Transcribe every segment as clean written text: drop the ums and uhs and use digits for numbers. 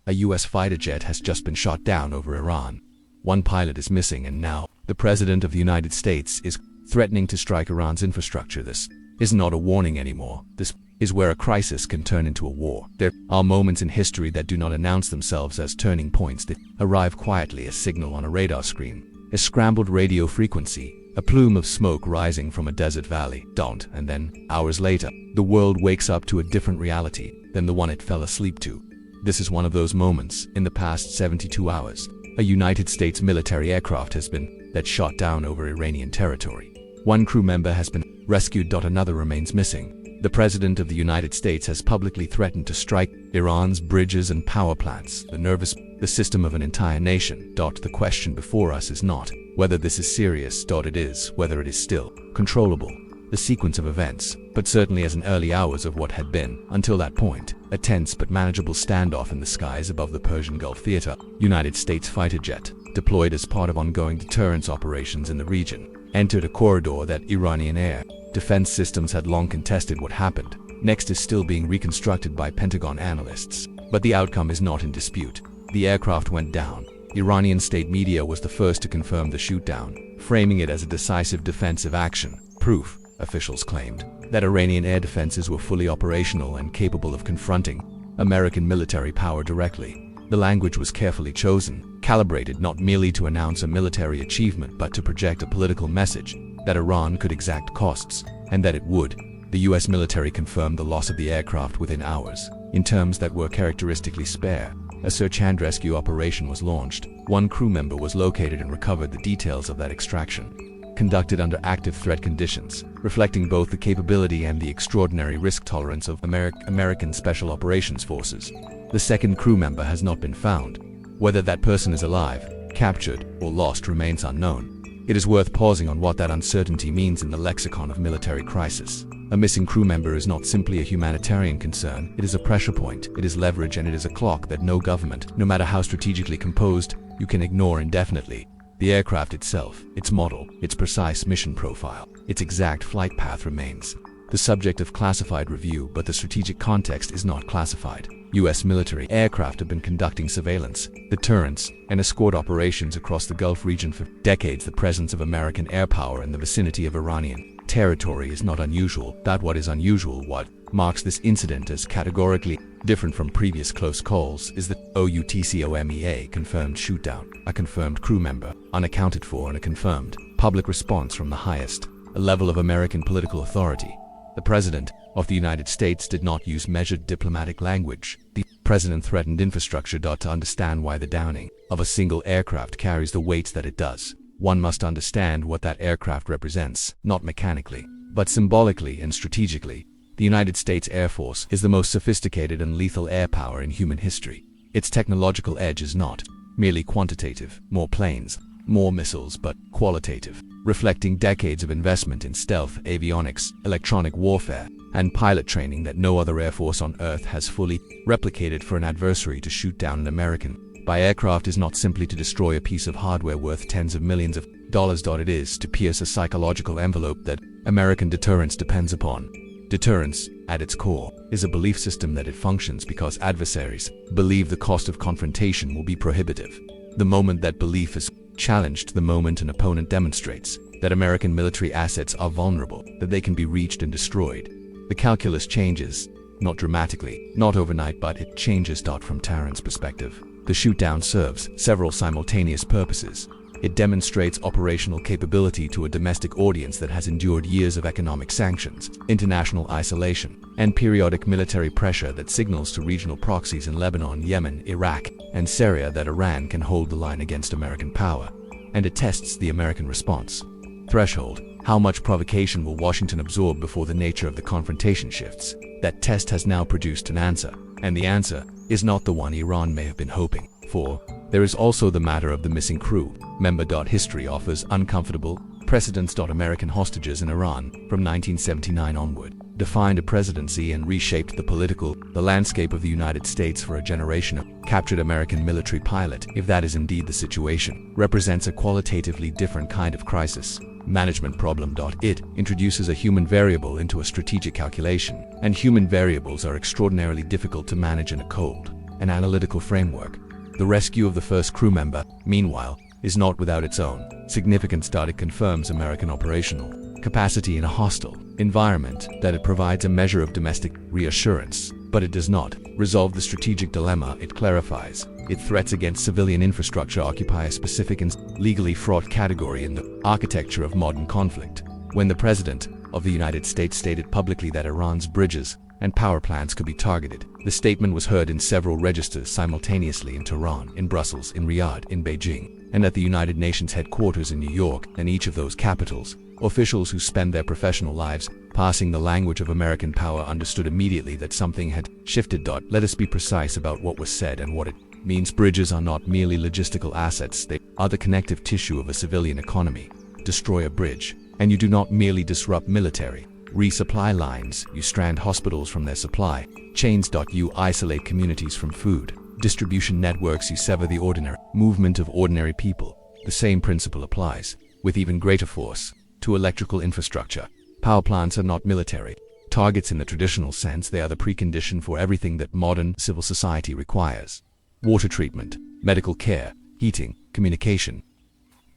A US fighter jet has just been shot down over Iran. One pilot is missing, and now the President of the United States is threatening to strike Iran's infrastructure. This is not a warning anymore. This is where a crisis can turn into a war. There are moments in history that do not announce themselves as turning points. They arrive quietly, a signal on a radar screen, a scrambled radio frequency, a plume of smoke rising from a desert valley. And then, hours later, the world wakes up to a different reality than the one it fell asleep to. This is one of those moments. In the past 72 hours, a United States military aircraft has been shot down over Iranian territory. One crew member has been rescued. Another remains missing. The President of the United States has publicly threatened to strike Iran's bridges and power plants, the system of an entire nation. The question before us is not whether this is serious. It is whether it is still controllable. The sequence of events, but certainly as in early hours of what had been, until that point, a tense but manageable standoff in the skies above the Persian Gulf theater. United States fighter jet, deployed as part of ongoing deterrence operations in the region, entered a corridor that Iranian air defense systems had long contested. What happened next is still being reconstructed by Pentagon analysts, but the outcome is not in dispute. The aircraft went down. Iranian state media was the first to confirm the shootdown, framing it as a decisive defensive action. Proof, officials claimed, that Iranian air defenses were fully operational and capable of confronting American military power directly. The language was carefully chosen, calibrated not merely to announce a military achievement but to project a political message that Iran could exact costs, and that it would. The US military confirmed the loss of the aircraft within hours, in terms that were characteristically spare. A search and rescue operation was launched. One crew member was located and recovered. The details of that extraction, conducted under active threat conditions, reflecting both the capability and the extraordinary risk tolerance of American Special Operations Forces. The second crew member has not been found. Whether that person is alive, captured, or lost remains unknown. It is worth pausing on what that uncertainty means in the lexicon of military crisis. A missing crew member is not simply a humanitarian concern. It is a pressure point, it is leverage, and it is a clock that no government, no matter how strategically composed, you can ignore indefinitely. The aircraft itself, its model, its precise mission profile, its exact flight path remains the subject of classified review, but the strategic context is not classified. US military aircraft have been conducting surveillance, deterrence, and escort operations across the Gulf region for decades. The presence of American air power in the vicinity of Iranian territory is not unusual. What is unusual, what marks this incident as categorically different from previous close calls, is the OUTCOMEA confirmed shootdown, a confirmed crew member, unaccounted for, and a confirmed public response from the highest level of American political authority. The President of the United States did not use measured diplomatic language. The President threatened infrastructure. To understand why the downing of a single aircraft carries the weight that it does, one must understand what that aircraft represents, not mechanically, but symbolically and strategically. The United States Air Force is the most sophisticated and lethal air power in human history. Its technological edge is not merely quantitative, more planes, more missiles, but qualitative, reflecting decades of investment in stealth, avionics, electronic warfare, and pilot training that no other air force on Earth has fully replicated. For an adversary to shoot down an American by aircraft is not simply to destroy a piece of hardware worth tens of millions of dollars. It is to pierce a psychological envelope that American deterrence depends upon. Deterrence, at its core, is a belief system that it functions because adversaries believe the cost of confrontation will be prohibitive. The moment that belief is challenged, the moment an opponent demonstrates that American military assets are vulnerable, that they can be reached and destroyed, the calculus changes, not dramatically, not overnight, but it changes. From Tehran's perspective, the shootdown serves several simultaneous purposes. It demonstrates operational capability to a domestic audience that has endured years of economic sanctions, international isolation, and periodic military pressure that signals to regional proxies in Lebanon, Yemen, Iraq, and Syria that Iran can hold the line against American power. And it tests the American response threshold. How much provocation will Washington absorb before the nature of the confrontation shifts? That test has now produced an answer, and the answer is not the one Iran may have been hoping for. There is also the matter of the missing crew member. History offers uncomfortable precedents. American hostages in Iran, from 1979 onward, defined a presidency and reshaped the landscape of the United States for a generation. A captured American military pilot, if that is indeed the situation, represents a qualitatively different kind of crisis management problem. It introduces a human variable into a strategic calculation, and human variables are extraordinarily difficult to manage in a cold and analytical framework. The rescue of the first crew member, meanwhile, is not without its own significance. It confirms American operational capacity in a hostile environment, that it provides a measure of domestic reassurance, but it does not resolve the strategic dilemma it clarifies. Its threats against civilian infrastructure occupy a specific and legally fraught category in the architecture of modern conflict. When the President of the United States stated publicly that Iran's bridges and power plants could be targeted, the statement was heard in several registers simultaneously in Tehran, in Brussels, in Riyadh, in Beijing, and at the United Nations headquarters in New York. And each of those capitals, officials who spend their professional lives passing the language of American power understood immediately that something had shifted. Let us be precise about what was said and what it means. Bridges are not merely logistical assets, they are the connective tissue of a civilian economy. Destroy a bridge, and you do not merely disrupt military resupply lines, you strand hospitals from their supply chains. You isolate communities from food distribution networks, you sever the ordinary movement of ordinary people. The same principle applies, with even greater force, to electrical infrastructure. Power plants are not military targets in the traditional sense. They are the precondition for everything that modern civil society requires: water treatment, medical care, heating, communication.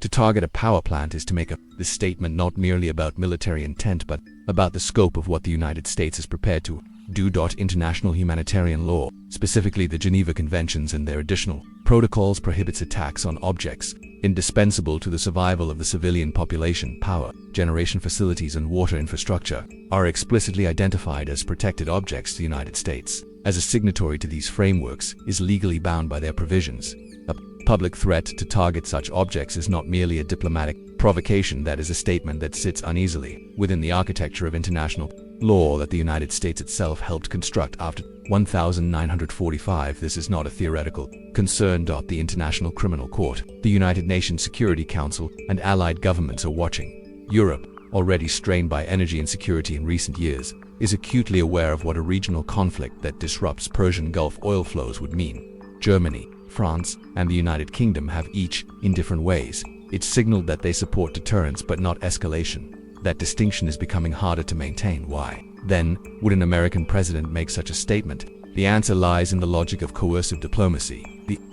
To target a power plant is to make this statement not merely about military intent, but about the scope of what the United States is prepared to do. International humanitarian law, specifically the Geneva Conventions and their additional protocols, prohibits attacks on objects indispensable to the survival of the civilian population. Power generation facilities and water infrastructure are explicitly identified as protected objects. The United States, as a signatory to these frameworks, is legally bound by their provisions. A public threat to target such objects is not merely a diplomatic provocation, that is a statement that sits uneasily within the architecture of international law that the United States itself helped construct after 1945. This is not a theoretical concern. The International Criminal Court, the United Nations Security Council, and allied governments are watching. Europe, already strained by energy insecurity in recent years, is acutely aware of what a regional conflict that disrupts Persian Gulf oil flows would mean. Germany, France, and the United Kingdom have each, in different ways, signaled that they support deterrence but not escalation. That distinction is becoming harder to maintain. Why, then, would an American president make such a statement? The answer lies in the logic of coercive diplomacy.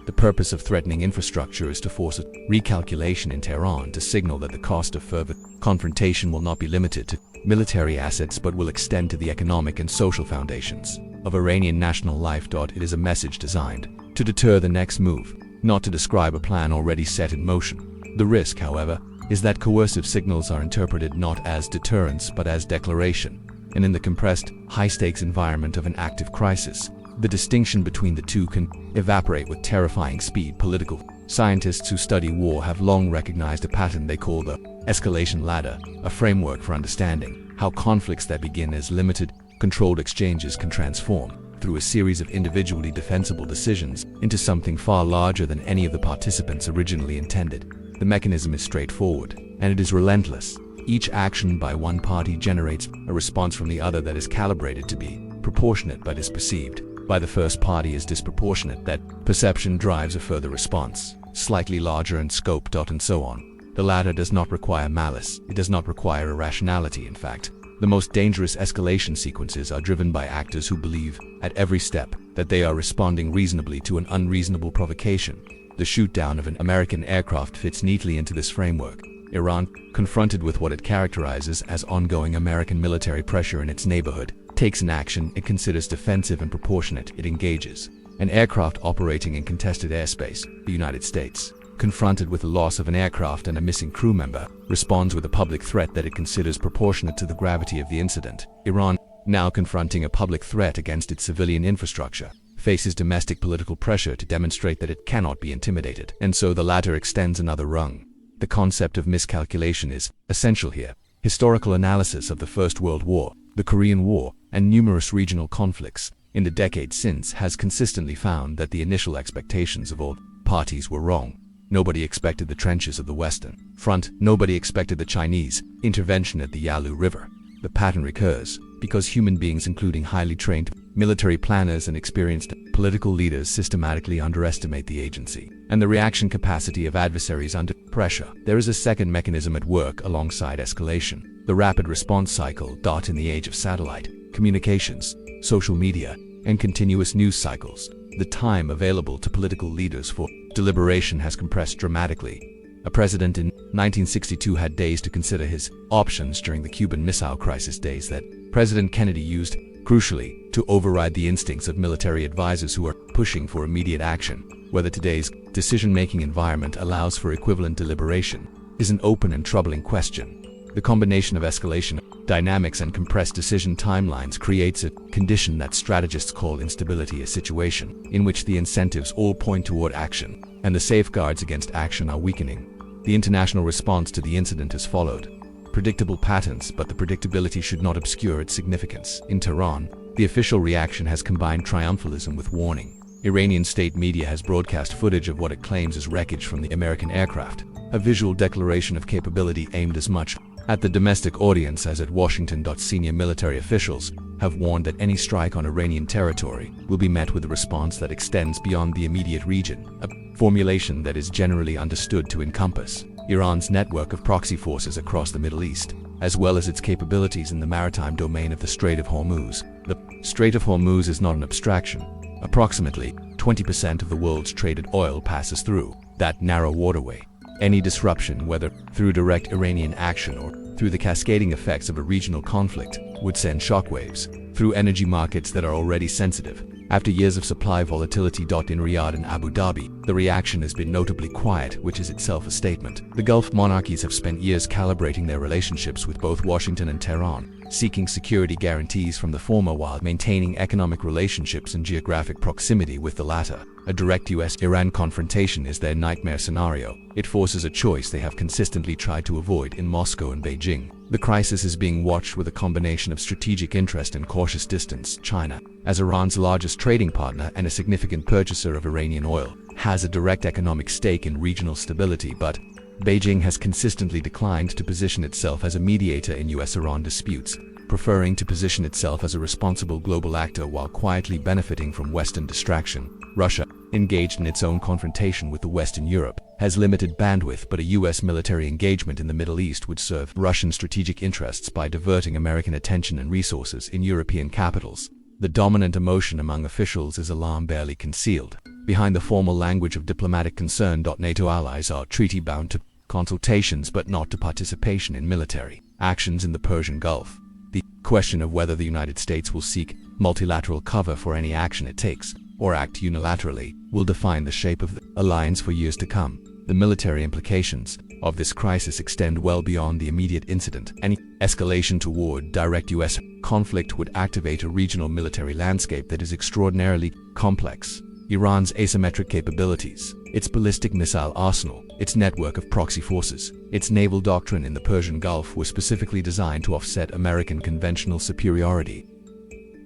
The purpose of threatening infrastructure is to force a recalculation in Tehran, to signal that the cost of further confrontation will not be limited to military assets but will extend to the economic and social foundations of Iranian national life. It is a message designed to deter the next move, not to describe a plan already set in motion. The risk, however, is that coercive signals are interpreted not as deterrence but as declaration, and in the compressed, high-stakes environment of an active crisis, the distinction between the two can evaporate with terrifying speed. Political scientists who study war have long recognized a pattern they call the escalation ladder, a framework for understanding how conflicts that begin as limited, controlled exchanges can transform, through a series of individually defensible decisions, into something far larger than any of the participants originally intended. The mechanism is straightforward, and it is relentless. Each action by one party generates a response from the other that is calibrated to be proportionate but is perceived by the first party as disproportionate. That perception drives a further response, slightly larger in scope. And so on. The latter does not require malice, it does not require irrationality. In fact, the most dangerous escalation sequences are driven by actors who believe, at every step, that they are responding reasonably to an unreasonable provocation. The shoot-down of an American aircraft fits neatly into this framework. Iran, confronted with what it characterizes as ongoing American military pressure in its neighborhood, takes an action it considers defensive and proportionate. It engages an aircraft operating in contested airspace. The United States, confronted with the loss of an aircraft and a missing crew member, responds with a public threat that it considers proportionate to the gravity of the incident. Iran, now confronting a public threat against its civilian infrastructure, faces domestic political pressure to demonstrate that it cannot be intimidated, and so the latter extends another rung. The concept of miscalculation is essential here. Historical analysis of the First World War, the Korean War, and numerous regional conflicts in the decades since has consistently found that the initial expectations of all parties were wrong. Nobody expected the trenches of the Western Front. Nobody expected the Chinese intervention at the Yalu River. The pattern recurs because human beings, including highly trained military planners and experienced political leaders, systematically underestimate the agency and the reaction capacity of adversaries under pressure. There is a second mechanism at work alongside escalation: the rapid response cycle. In the age of satellite communications, social media, and continuous news cycles, the time available to political leaders for deliberation has compressed dramatically. A president in 1962 had days to consider his options during the Cuban Missile Crisis, days that President Kennedy used, crucially, to override the instincts of military advisors who are pushing for immediate action. Whether today's decision-making environment allows for equivalent deliberation is an open and troubling question. The combination of escalation dynamics and compressed decision timelines creates a condition that strategists call instability, a situation in which the incentives all point toward action, and the safeguards against action are weakening. The international response to the incident has followed predictable patterns, but the predictability should not obscure its significance. In Tehran, the official reaction has combined triumphalism with warning. Iranian state media has broadcast footage of what it claims is wreckage from the American aircraft, a visual declaration of capability aimed as much at the domestic audience as at Washington. Senior military officials have warned that any strike on Iranian territory will be met with a response that extends beyond the immediate region, a formulation that is generally understood to encompass Iran's network of proxy forces across the Middle East, as well as its capabilities in the maritime domain of the Strait of Hormuz. The Strait of Hormuz is not an abstraction. Approximately 20% of the world's traded oil passes through that narrow waterway. Any disruption, whether through direct Iranian action or through the cascading effects of a regional conflict, would send shockwaves through energy markets that are already sensitive. After years of supply volatility. In Riyadh and Abu Dhabi, the reaction has been notably quiet, which is itself a statement. The Gulf monarchies have spent years calibrating their relationships with both Washington and Tehran, seeking security guarantees from the former while maintaining economic relationships and geographic proximity with the latter. A direct US-Iran confrontation is their nightmare scenario. It forces a choice they have consistently tried to avoid in Moscow and Beijing. The crisis is being watched with a combination of strategic interest and cautious distance. China, as Iran's largest trading partner and a significant purchaser of Iranian oil, has a direct economic stake in regional stability, but Beijing has consistently declined to position itself as a mediator in US-Iran disputes, preferring to position itself as a responsible global actor while quietly benefiting from Western distraction. Russia, engaged in its own confrontation with the West in Europe, has limited bandwidth, but a US military engagement in the Middle East would serve Russian strategic interests by diverting American attention and resources in European capitals. The dominant emotion among officials is alarm barely concealed. Behind the formal language of diplomatic concern, NATO allies are treaty-bound to consultations but not to participation in military actions in the Persian Gulf. The question of whether the United States will seek multilateral cover for any action it takes, or act unilaterally, will define the shape of the alliance for years to come. The military implications of this crisis extend well beyond the immediate incident. Any escalation toward direct US conflict would activate a regional military landscape that is extraordinarily complex. Iran's asymmetric capabilities, its ballistic missile arsenal, its network of proxy forces, its naval doctrine in the Persian Gulf were specifically designed to offset American conventional superiority.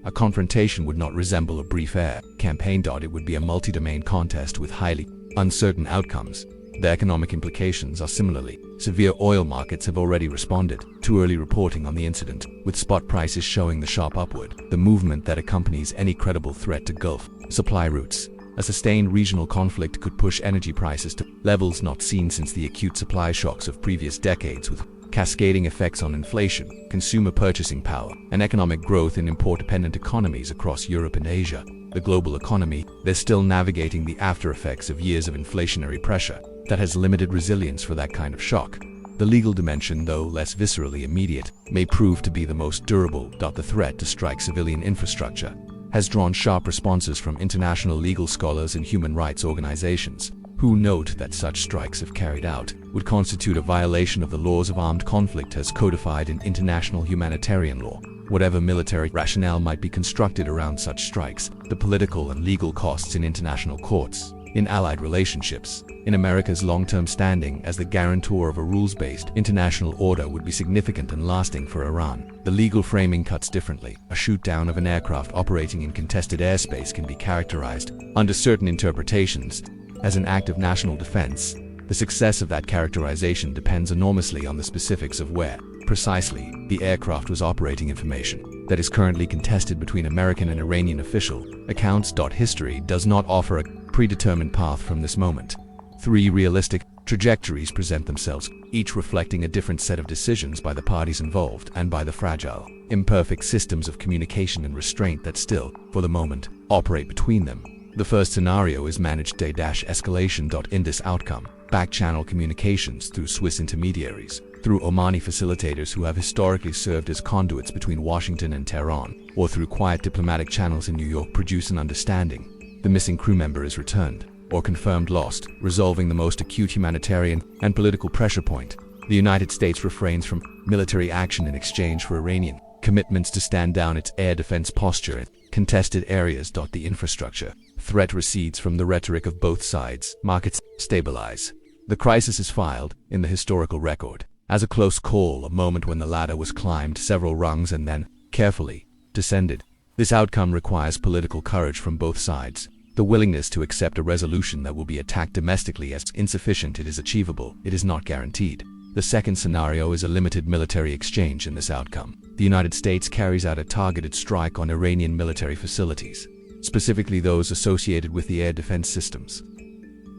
A confrontation would not resemble a brief air campaign. It would be a multi-domain contest with highly uncertain outcomes. The economic implications are similarly severe. Oil markets have already responded to early reporting on the incident, with spot prices showing the sharp upward, the movement that accompanies any credible threat to Gulf supply routes. A sustained regional conflict could push energy prices to levels not seen since the acute supply shocks of previous decades, with cascading effects on inflation, consumer purchasing power, and economic growth in import-dependent economies across Europe and Asia. The global economy, they're still navigating the after-effects of years of inflationary pressure that has limited resilience for that kind of shock. The legal dimension, though less viscerally immediate, may prove to be the most durable. The threat to strike civilian infrastructure has drawn sharp responses from international legal scholars and human rights organizations, who note that such strikes, if carried out, would constitute a violation of the laws of armed conflict as codified in international humanitarian law. Whatever military rationale might be constructed around such strikes, the political and legal costs in international courts, in allied relationships, in America's long-term standing as the guarantor of a rules-based international order would be significant and lasting for Iran. The legal framing cuts differently. A shoot-down of an aircraft operating in contested airspace can be characterized, under certain interpretations, as an act of national defense. The success of that characterization depends enormously on the specifics of where, precisely, the aircraft was operating. Information that is currently contested between American and Iranian official accounts. History does not offer a predetermined path from this moment. Three realistic trajectories present themselves, each reflecting a different set of decisions by the parties involved and by the fragile, imperfect systems of communication and restraint that still, for the moment, operate between them. The first scenario is managed escalation. In this outcome, back-channel communications through Swiss intermediaries, through Omani facilitators who have historically served as conduits between Washington and Tehran, or through quiet diplomatic channels in New York, produce an understanding. The missing crew member is returned, or confirmed lost, resolving the most acute humanitarian and political pressure point. The United States refrains from military action in exchange for Iranian commitments to stand down its air defense posture in contested areas. The infrastructure threat recedes from the rhetoric of both sides. Markets stabilize. The crisis is filed in the historical record as a close call, a moment when the ladder was climbed several rungs and then, carefully, descended. This outcome requires political courage from both sides. The willingness to accept a resolution that will be attacked domestically as insufficient. It is achievable. It is not guaranteed. The second scenario is a limited military exchange. In this outcome, the United States carries out a targeted strike on Iranian military facilities, specifically those associated with the air defense systems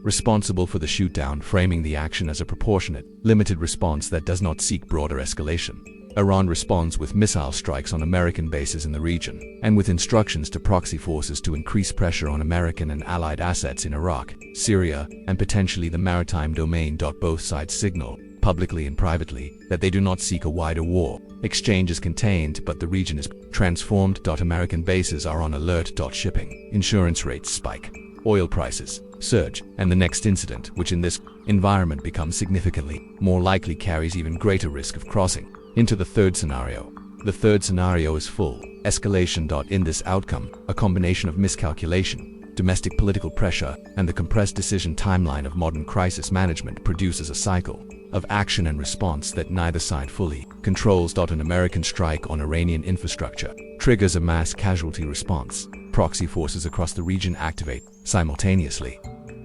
responsible for the shootdown, framing the action as a proportionate, limited response that does not seek broader escalation. Iran responds with missile strikes on American bases in the region, and with instructions to proxy forces to increase pressure on American and allied assets in Iraq, Syria, and potentially the maritime domain. Both sides signal, publicly and privately, that they do not seek a wider war. Exchange is contained, but the region is transformed. American bases are on alert. Shipping insurance rates spike. Oil prices surge, and the next incident, which in this environment becomes significantly more likely, carries even greater risk of crossing into the third scenario. The third scenario is full escalation. In this outcome, a combination of miscalculation, domestic political pressure, and the compressed decision timeline of modern crisis management produces a cycle of action and response that neither side fully controls. An American strike on Iranian infrastructure triggers a mass casualty response. Proxy forces across the region activate simultaneously.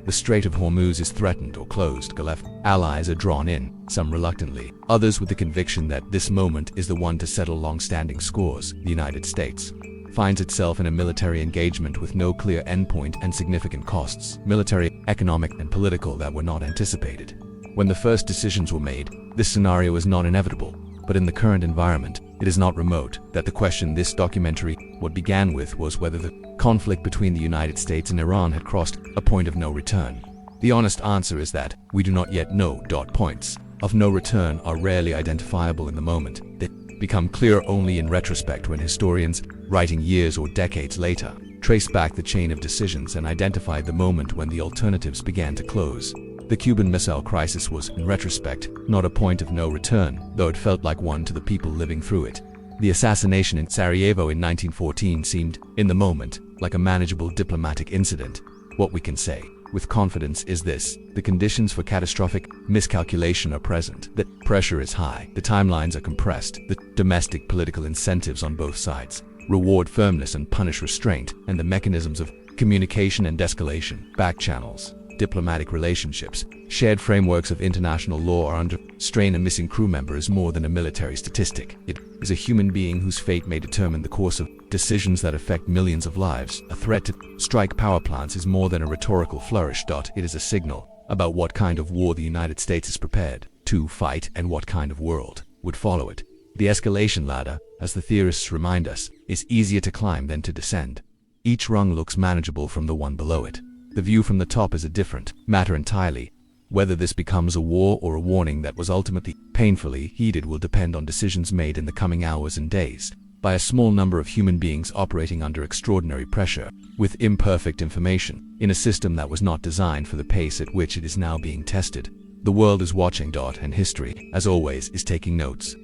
The Strait of Hormuz is threatened or closed. Gulf allies are drawn in, some reluctantly, others with the conviction that this moment is the one to settle long-standing scores. The United States finds itself in a military engagement with no clear endpoint and significant costs, military, economic, and political, that were not anticipated when the first decisions were made. This scenario is not inevitable, but in the current environment, it is not remote. That the question this documentary what began with was whether the conflict between the United States and Iran had crossed a point of no return. The honest answer is that we do not yet know. Points of no return are rarely identifiable in the moment. They become clear only in retrospect, when historians, writing years or decades later, trace back the chain of decisions and identify the moment when the alternatives began to close. The Cuban Missile Crisis was, in retrospect, not a point of no return, though it felt like one to the people living through it. The assassination in Sarajevo in 1914 seemed, in the moment, like a manageable diplomatic incident. What we can say with confidence is this: the conditions for catastrophic miscalculation are present, the pressure is high, the timelines are compressed, the domestic political incentives on both sides reward firmness and punish restraint, and the mechanisms of communication and escalation, back channels, diplomatic relationships, shared frameworks of international law are under strain. A missing crew member is more than a military statistic. It is a human being whose fate may determine the course of decisions that affect millions of lives. A threat to strike power plants is more than a rhetorical flourish. It is a signal about what kind of war the United States is prepared to fight and what kind of world would follow it. The escalation ladder, as the theorists remind us, is easier to climb than to descend. Each rung looks manageable from the one below it. The view from the top is a different matter entirely. Whether this becomes a war or a warning that was ultimately painfully heeded will depend on decisions made in the coming hours and days by a small number of human beings operating under extraordinary pressure, with imperfect information, in a system that was not designed for the pace at which it is now being tested. The world is watching. And history, as always, is taking notes.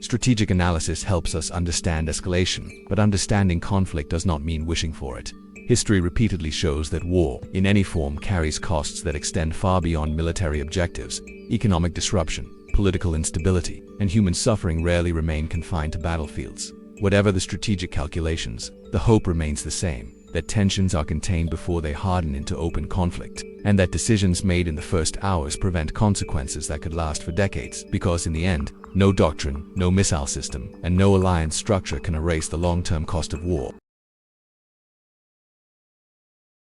Strategic analysis helps us understand escalation, but understanding conflict does not mean wishing for it. History repeatedly shows that war, in any form, carries costs that extend far beyond military objectives. Economic disruption, political instability, and human suffering rarely remain confined to battlefields. Whatever the strategic calculations, the hope remains the same: that tensions are contained before they harden into open conflict, and that decisions made in the first hours prevent consequences that could last for decades, because in the end, no doctrine, no missile system, and no alliance structure can erase the long-term cost of war.